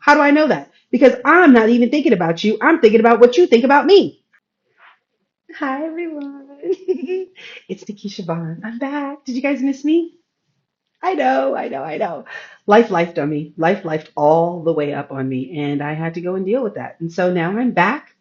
How do I know that? Because I'm not even thinking about you. I'm thinking about what you think about me. Hi, everyone. It's Nikisha Vaughn. I'm back. Did you guys miss me? I know. Life on me. Life all the way up on me. And I had to go and deal with that. And so now I'm back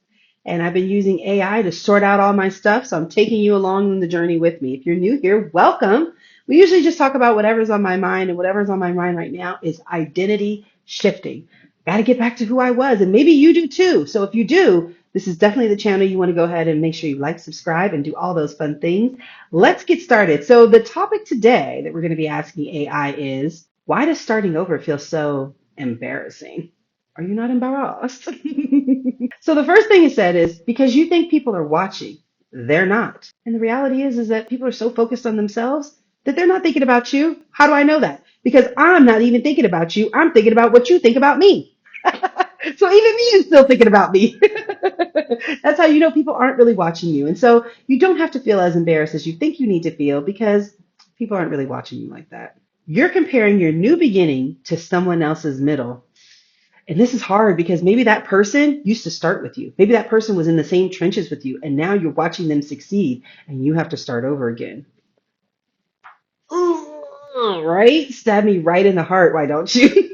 and I've been using AI to sort out all my stuff. So I'm taking you along on the journey with me. If you're new here, welcome. We usually just talk about whatever's on my mind, and whatever's on my mind right now is identity shifting. Got to get back to who I was. And maybe you do too. So if you do, this is definitely the channel you want to go ahead and make sure you like, subscribe, and do all those fun things. Let's get started. So the topic today that we're going to be asking AI is, why does starting over feel so embarrassing? Are you not embarrassed? So the first thing it said is, because you think people are watching, they're not. And the reality is that people are so focused on themselves that they're not thinking about you. How do I know that? Because I'm not even thinking about you. I'm thinking about what you think about me. So even me is still thinking about me. That's how you know people aren't really watching you. And so you don't have to feel as embarrassed as you think you need to feel, because people aren't really watching you like that. You're comparing your new beginning to someone else's middle. And this is hard because maybe that person used to start with you. Maybe that person was in the same trenches with you, and now you're watching them succeed and you have to start over again. Right? Stab me right in the heart. Why don't you?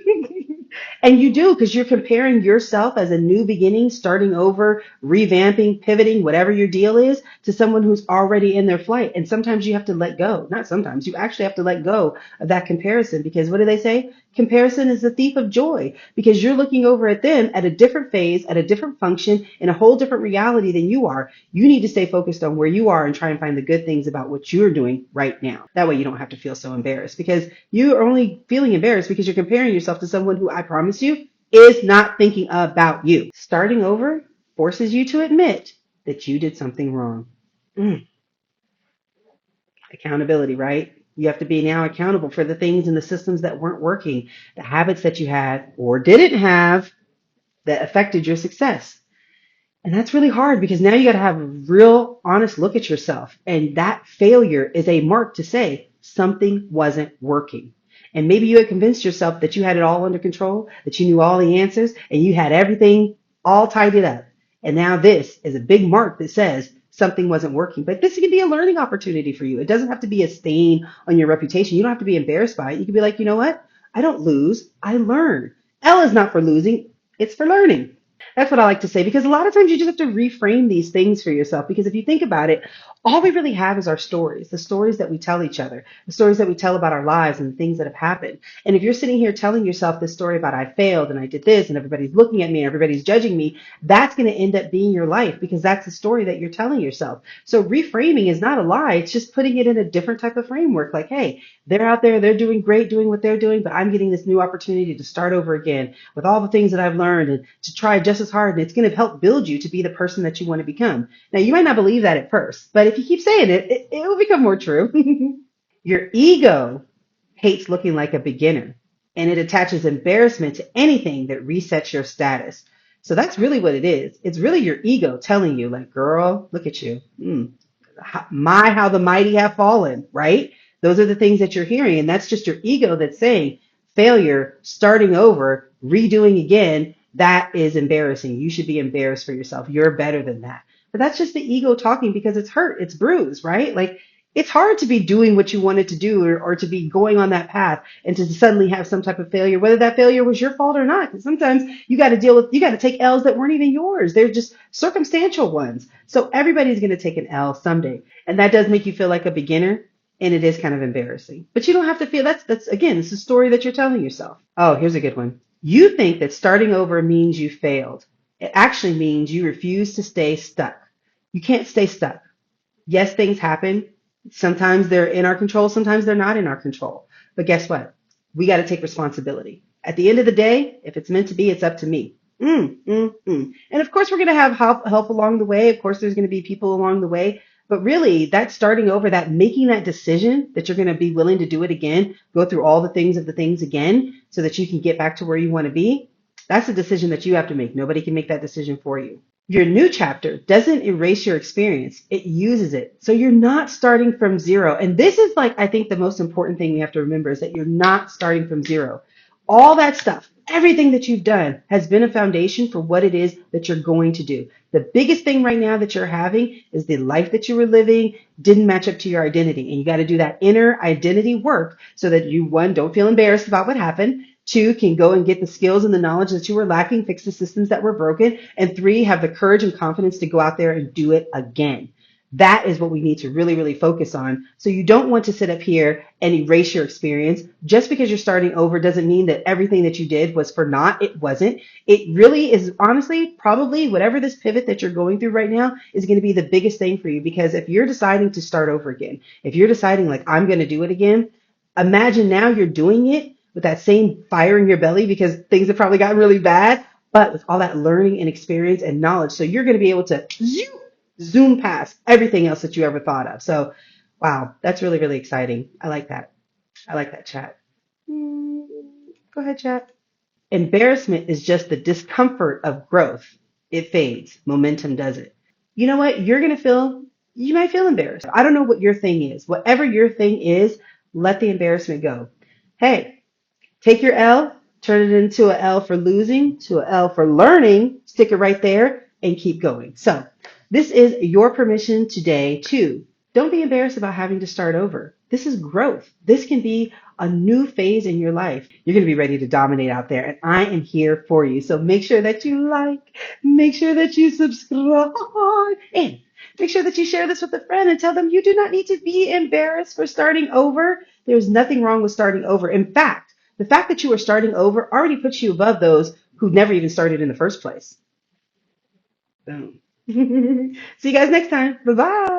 And you do, because you're comparing yourself as a new beginning, starting over, revamping, pivoting, whatever your deal is, to someone who's already in their flight. And sometimes you have to let go. Not sometimes, you actually have to let go of that comparison, because what do they say? Comparison is the thief of joy, because you're looking over at them at a different phase, at a different function, in a whole different reality than you are. You need to stay focused on where you are and try and find the good things about what you're doing right now. That way you don't have to feel so embarrassed, because you are only feeling embarrassed because you're comparing yourself to someone who, I promise you, is not thinking about you. Starting over forces you to admit that you did something wrong. Mm, Accountability, right? You have to be now accountable for the things and the systems that weren't working, the habits that you had or didn't have that affected your success. And that's really hard, because now you got to have a real honest look at yourself. And that failure is a mark to say something wasn't working. And maybe you had convinced yourself that you had it all under control, that you knew all the answers, and you had everything all tidied up. And now this is a big mark that says something wasn't working. But this can be a learning opportunity for you. It doesn't have to be a stain on your reputation. You don't have to be embarrassed by it. You can be like, you know what? I don't lose, I learn. L is not for losing, it's for learning. That's what I like to say, because a lot of times you just have to reframe these things for yourself. Because if you think about it, all we really have is our stories, the stories that we tell each other, the stories that we tell about our lives and the things that have happened. And if you're sitting here telling yourself this story about, I failed and I did this and everybody's looking at me and everybody's judging me, that's going to end up being your life, because that's the story that you're telling yourself. So reframing is not a lie. It's just putting it in a different type of framework. Like, hey, they're out there, they're doing great, doing what they're doing, but I'm getting this new opportunity to start over again with all the things that I've learned, and to try just as hard. And it's going to help build you to be the person that you want to become. Now, you might not believe that at first, but if you keep saying it, it will become more true. Your ego hates looking like a beginner, and it attaches embarrassment to anything that resets your status. So that's really what it is. It's really your ego telling you, like, girl, look at you. How the mighty have fallen, right? Those are the things that you're hearing. And that's just your ego that's saying failure, starting over, redoing again. That is embarrassing. You should be embarrassed for yourself. You're better than that. But that's just the ego talking, because it's hurt, it's bruised, right? Like, it's hard to be doing what you wanted to do, or to be going on that path, and to suddenly have some type of failure, whether that failure was your fault or not. Because sometimes you got to take L's that weren't even yours. They're just circumstantial ones. So everybody's going to take an L someday. And that does make you feel like a beginner. And it is kind of embarrassing. But you don't have to feel that's again, it's a story that you're telling yourself. Oh, here's a good one. You think that starting over means you failed. It actually means you refuse to stay stuck. You can't stay stuck. Yes, things happen. Sometimes they're in our control, sometimes they're not in our control. But guess what? We got to take responsibility. At the end of the day, if it's meant to be, it's up to me. And of course, we're going to have help along the way. Of course, there's going to be people along the way. But really, that starting over, that making that decision that you're going to be willing to do it again, go through all the things of the things again, so that you can get back to where you want to be, that's a decision that you have to make. Nobody can make that decision for you. Your new chapter doesn't erase your experience. It uses it. So you're not starting from zero. And this is, like, I think the most important thing we have to remember is that you're not starting from zero. All that stuff, everything that you've done has been a foundation for what it is that you're going to do. The biggest thing right now that you're having is the life that you were living didn't match up to your identity. And you got to do that inner identity work so that you, one, don't feel embarrassed about what happened. Two, can go and get the skills and the knowledge that you were lacking, fix the systems that were broken. And three, have the courage and confidence to go out there and do it again. That is what we need to really, really focus on. So you don't want to sit up here and erase your experience. Just because you're starting over doesn't mean that everything that you did was for naught. It wasn't. It really is, honestly, probably whatever this pivot that you're going through right now is going to be the biggest thing for you. Because if you're deciding to start over again, if you're deciding like, I'm going to do it again, imagine now you're doing it with that same fire in your belly because things have probably gotten really bad, but with all that learning and experience and knowledge. So you're going to be able to zoom past everything else that you ever thought of. So, wow, that's really, really exciting. I like that. I like that, chat. Go ahead, chat. Embarrassment is just the discomfort of growth. It fades. Momentum doesn't. You know what? You're going to feel, you might feel embarrassed. I don't know what your thing is. Whatever your thing is, let the embarrassment go. Hey, take your L, turn it into a L for losing, to a L for learning, stick it right there, and keep going. So, this is your permission today to don't be embarrassed about having to start over. This is growth. This can be a new phase in your life. You're going to be ready to dominate out there, and I am here for you. So, make sure that you like, make sure that you subscribe, and make sure that you share this with a friend and tell them you do not need to be embarrassed for starting over. There's nothing wrong with starting over. In fact, the fact that you are starting over already puts you above those who never even started in the first place. Boom. See you guys next time. Bye bye.